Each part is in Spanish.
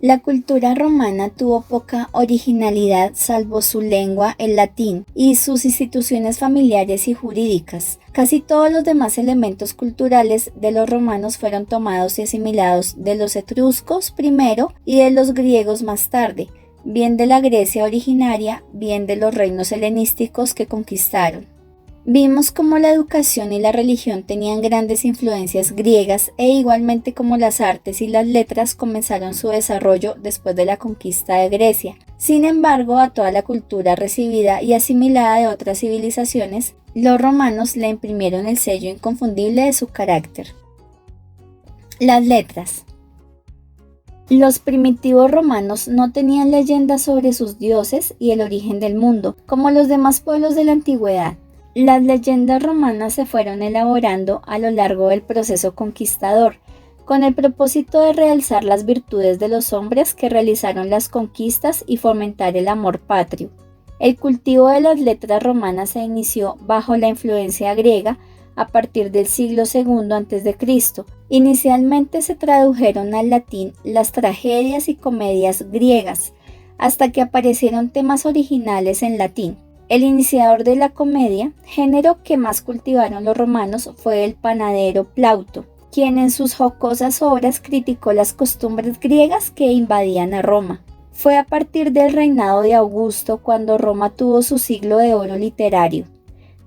La cultura romana tuvo poca originalidad salvo su lengua, el latín, y sus instituciones familiares y jurídicas. Casi todos los demás elementos culturales de los romanos fueron tomados y asimilados de los etruscos primero y de los griegos más tarde, bien de la Grecia originaria, bien de los reinos helenísticos que conquistaron. Vimos cómo la educación y la religión tenían grandes influencias griegas e igualmente cómo las artes y las letras comenzaron su desarrollo después de la conquista de Grecia. Sin embargo, a toda la cultura recibida y asimilada de otras civilizaciones, los romanos le imprimieron el sello inconfundible de su carácter. Las letras. Los primitivos romanos no tenían leyendas sobre sus dioses y el origen del mundo, como los demás pueblos de la antigüedad. Las leyendas romanas se fueron elaborando a lo largo del proceso conquistador, con el propósito de realzar las virtudes de los hombres que realizaron las conquistas y fomentar el amor patrio. El cultivo de las letras romanas se inició bajo la influencia griega a partir del siglo II a.C. Inicialmente se tradujeron al latín las tragedias y comedias griegas, hasta que aparecieron temas originales en latín. El iniciador de la comedia, género que más cultivaron los romanos, fue el panadero Plauto, quien en sus jocosas obras criticó las costumbres griegas que invadían a Roma. Fue a partir del reinado de Augusto cuando Roma tuvo su siglo de oro literario.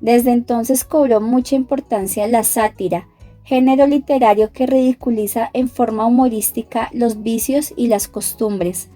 Desde entonces cobró mucha importancia la sátira, género literario que ridiculiza en forma humorística los vicios y las costumbres.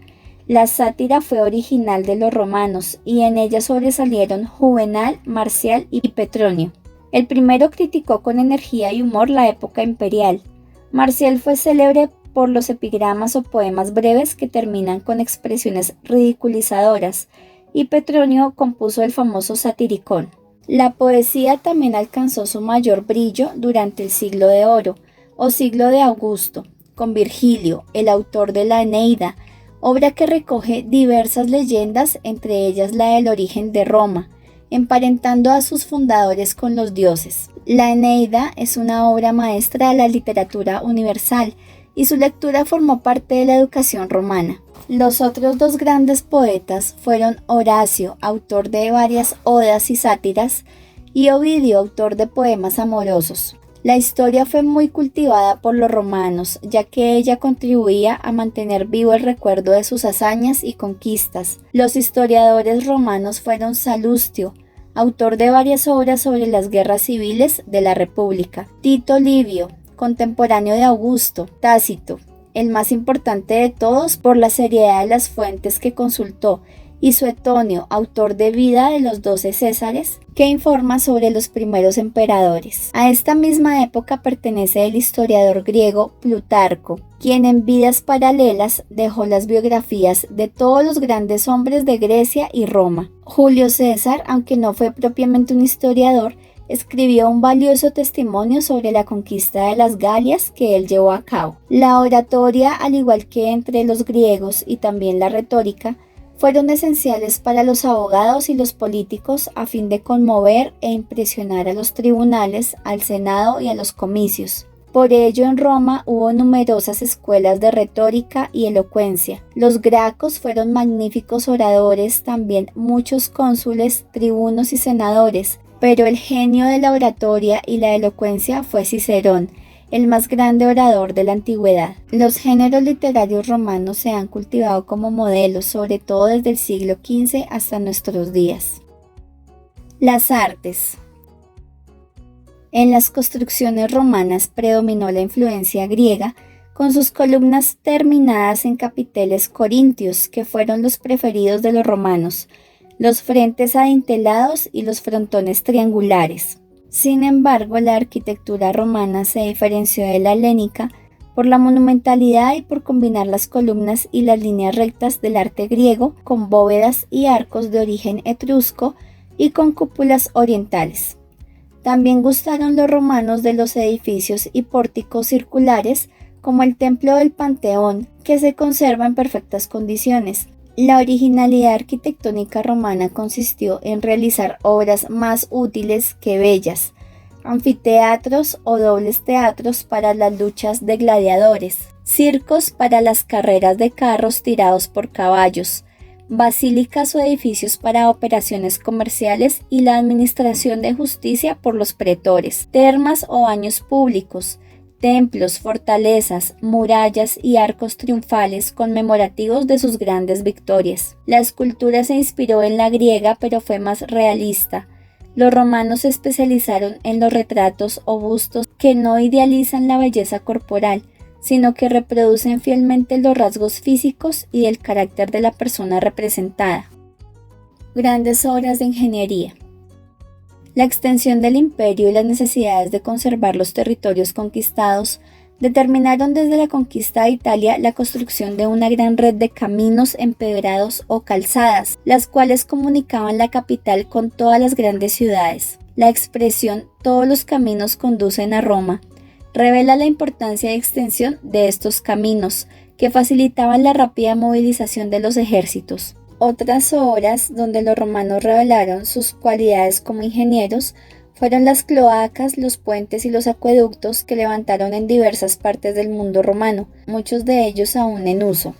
La sátira fue original de los romanos y en ella sobresalieron Juvenal, Marcial y Petronio. El primero criticó con energía y humor la época imperial. Marcial fue célebre por los epigramas o poemas breves que terminan con expresiones ridiculizadoras, y Petronio compuso el famoso Satiricón. La poesía también alcanzó su mayor brillo durante el siglo de oro, o siglo de Augusto, con Virgilio, el autor de la Eneida, obra que recoge diversas leyendas, entre ellas la del origen de Roma, emparentando a sus fundadores con los dioses. La Eneida es una obra maestra de la literatura universal y su lectura formó parte de la educación romana. Los otros dos grandes poetas fueron Horacio, autor de varias odas y sátiras, y Ovidio, autor de poemas amorosos. La historia fue muy cultivada por los romanos, ya que ella contribuía a mantener vivo el recuerdo de sus hazañas y conquistas. Los historiadores romanos fueron Salustio, autor de varias obras sobre las guerras civiles de la República, Tito Livio, contemporáneo de Augusto, Tácito, el más importante de todos por la seriedad de las fuentes que consultó, y Suetonio, autor de Vida de los 12 Césares, que informa sobre los primeros emperadores. A esta misma época pertenece el historiador griego Plutarco, quien en vidas paralelas dejó las biografías de todos los grandes hombres de Grecia y Roma. Julio César, aunque no fue propiamente un historiador, escribió un valioso testimonio sobre la conquista de las Galias que él llevó a cabo. La oratoria, al igual que entre los griegos y también la retórica, fueron esenciales para los abogados y los políticos a fin de conmover e impresionar a los tribunales, al Senado y a los comicios. Por ello, en Roma hubo numerosas escuelas de retórica y elocuencia. Los gracos fueron magníficos oradores, también muchos cónsules, tribunos y senadores, pero el genio de la oratoria y la elocuencia fue Cicerón, el más grande orador de la antigüedad. Los géneros literarios romanos se han cultivado como modelos, sobre todo desde el siglo XV hasta nuestros días. Las artes. En las construcciones romanas predominó la influencia griega, con sus columnas terminadas en capiteles corintios, que fueron los preferidos de los romanos, los frentes adintelados y los frontones triangulares. Sin embargo, la arquitectura romana se diferenció de la helénica por la monumentalidad y por combinar las columnas y las líneas rectas del arte griego con bóvedas y arcos de origen etrusco y con cúpulas orientales. También gustaron los romanos de los edificios y pórticos circulares, como el templo del Panteón, que se conserva en perfectas condiciones. La originalidad arquitectónica romana consistió en realizar obras más útiles que bellas. anfiteatros o dobles teatros para las luchas de gladiadores, circos para las carreras de carros tirados por caballos, basílicas o edificios para operaciones comerciales y la administración de justicia por los pretores, termas o baños públicos, templos, fortalezas, murallas y arcos triunfales conmemorativos de sus grandes victorias. La escultura se inspiró en la griega, pero fue más realista. Los romanos se especializaron en los retratos o bustos que no idealizan la belleza corporal, sino que reproducen fielmente los rasgos físicos y el carácter de la persona representada. Grandes obras de ingeniería. La extensión del imperio y las necesidades de conservar los territorios conquistados determinaron desde la conquista de Italia la construcción de una gran red de caminos empedrados o calzadas, las cuales comunicaban la capital con todas las grandes ciudades. La expresión "todos los caminos conducen a Roma" revela la importancia y extensión de estos caminos, que facilitaban la rápida movilización de los ejércitos. Otras obras donde los romanos revelaron sus cualidades como ingenieros fueron las cloacas, los puentes y los acueductos que levantaron en diversas partes del mundo romano, muchos de ellos aún en uso.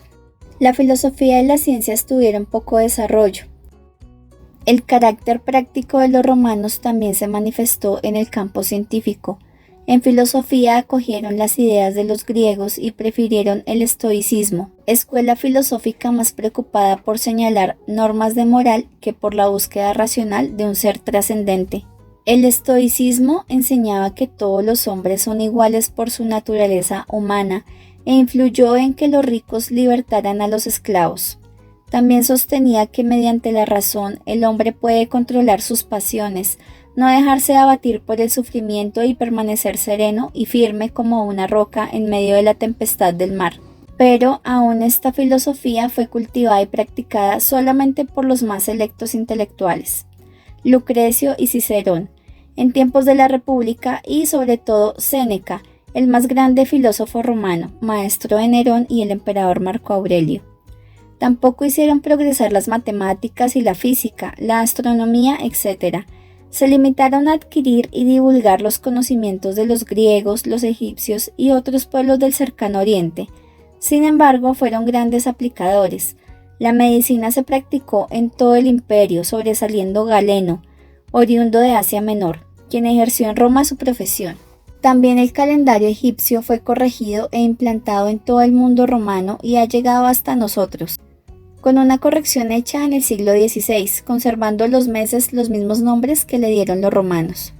La filosofía y las ciencias tuvieron poco desarrollo. El carácter práctico de los romanos también se manifestó en el campo científico. En filosofía acogieron las ideas de los griegos y prefirieron el estoicismo, escuela filosófica más preocupada por señalar normas de moral que por la búsqueda racional de un ser trascendente. El estoicismo enseñaba que todos los hombres son iguales por su naturaleza humana e influyó en que los ricos libertaran a los esclavos. También sostenía que mediante la razón el hombre puede controlar sus pasiones, no dejarse abatir por el sufrimiento y permanecer sereno y firme como una roca en medio de la tempestad del mar. Pero aún esta filosofía fue cultivada y practicada solamente por los más selectos intelectuales. Lucrecio y Cicerón, en tiempos de la República, y sobre todo Séneca, el más grande filósofo romano, maestro de Nerón y el emperador Marco Aurelio. Tampoco hicieron progresar las matemáticas y la física, la astronomía, etc. Se limitaron a adquirir y divulgar los conocimientos de los griegos, los egipcios y otros pueblos del cercano oriente. Sin embargo, fueron grandes aplicadores. La medicina se practicó en todo el imperio, sobresaliendo Galeno, oriundo de Asia Menor, quien ejerció en Roma su profesión. También el calendario egipcio fue corregido e implantado en todo el mundo romano y ha llegado hasta nosotros, con una corrección hecha en el siglo XVI, conservando los meses los mismos nombres que le dieron los romanos.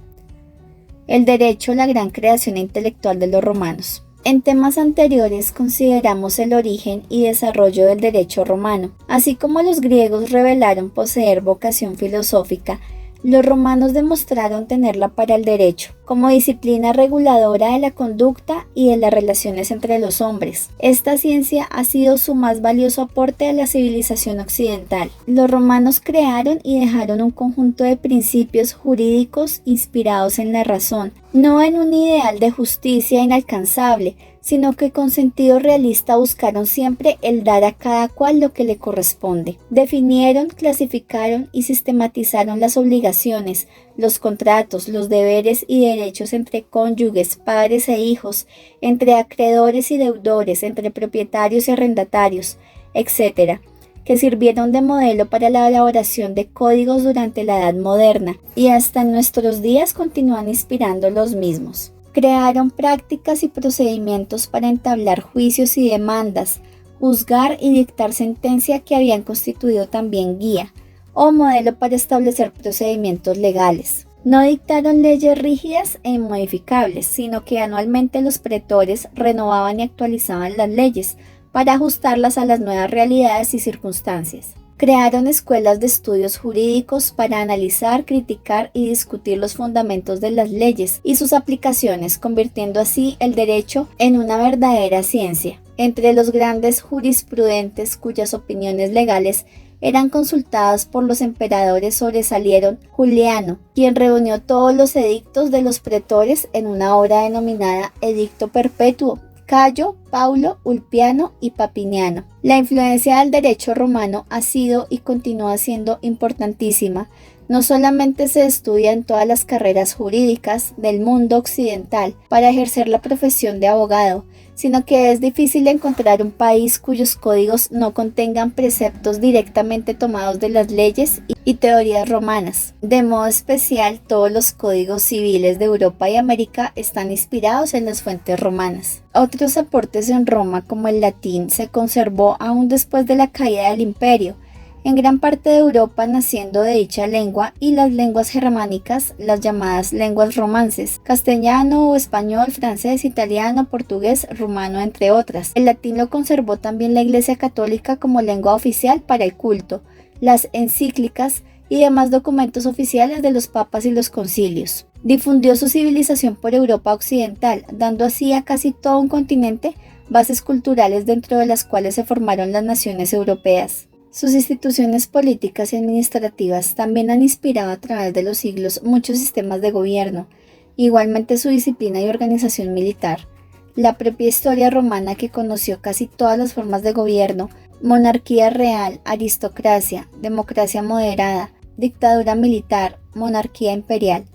El derecho, la gran creación intelectual de los romanos. En temas anteriores consideramos el origen y desarrollo del derecho romano. Así como los griegos revelaron poseer vocación filosófica, los romanos demostraron tenerla para el derecho, como disciplina reguladora de la conducta y de las relaciones entre los hombres. Esta ciencia ha sido su más valioso aporte a la civilización occidental. Los romanos crearon y dejaron un conjunto de principios jurídicos inspirados en la razón, no en un ideal de justicia inalcanzable, sino que con sentido realista buscaron siempre el dar a cada cual lo que le corresponde. Definieron, clasificaron y sistematizaron las obligaciones, los contratos, los deberes y derechos entre cónyuges, padres e hijos, entre acreedores y deudores, entre propietarios y arrendatarios, etc., que sirvieron de modelo para la elaboración de códigos durante la Edad Moderna y hasta en nuestros días continúan inspirando los mismos. Crearon prácticas y procedimientos para entablar juicios y demandas, juzgar y dictar sentencia que habían constituido también guía o modelo para establecer procedimientos legales. No dictaron leyes rígidas e inmodificables, sino que anualmente los pretores renovaban y actualizaban las leyes para ajustarlas a las nuevas realidades y circunstancias. Crearon escuelas de estudios jurídicos para analizar, criticar y discutir los fundamentos de las leyes y sus aplicaciones, convirtiendo así el derecho en una verdadera ciencia. Entre los grandes jurisprudentes cuyas opiniones legales eran consultadas por los emperadores sobresalieron Juliano, quien reunió todos los edictos de los pretores en una obra denominada Edicto Perpetuo, Cayo, Paulo, Ulpiano y Papiniano. La influencia del derecho romano ha sido y continúa siendo importantísima, No solamente se estudia en todas las carreras jurídicas del mundo occidental para ejercer la profesión de abogado, sino que es difícil encontrar un país cuyos códigos no contengan preceptos directamente tomados de las leyes y teorías romanas. De modo especial, todos los códigos civiles de Europa y América están inspirados en las fuentes romanas. Otros aportes en Roma, como el latín, se conservó aún después de la caída del imperio, en gran parte de Europa naciendo de dicha lengua, y las lenguas germánicas, las llamadas lenguas romances, castellano o español, francés, italiano, portugués, rumano, entre otras. El latín lo conservó también la Iglesia Católica como lengua oficial para el culto, las encíclicas y demás documentos oficiales de los papas y los concilios. Difundió su civilización por Europa occidental, dando así a casi todo un continente bases culturales dentro de las cuales se formaron las naciones europeas. Sus instituciones políticas y administrativas también han inspirado a través de los siglos muchos sistemas de gobierno, igualmente su disciplina y organización militar. La propia historia romana, que conoció casi todas las formas de gobierno, monarquía real, aristocracia, democracia moderada, dictadura militar, monarquía imperial,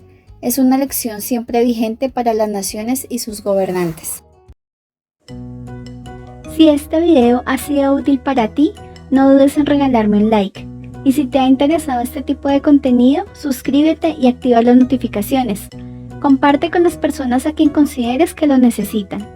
es una lección siempre vigente para las naciones y sus gobernantes. Si este video ha sido útil para ti, no dudes en regalarme un like, y si te ha interesado este tipo de contenido, suscríbete y activa las notificaciones. Comparte con las personas a quien consideres que lo necesitan.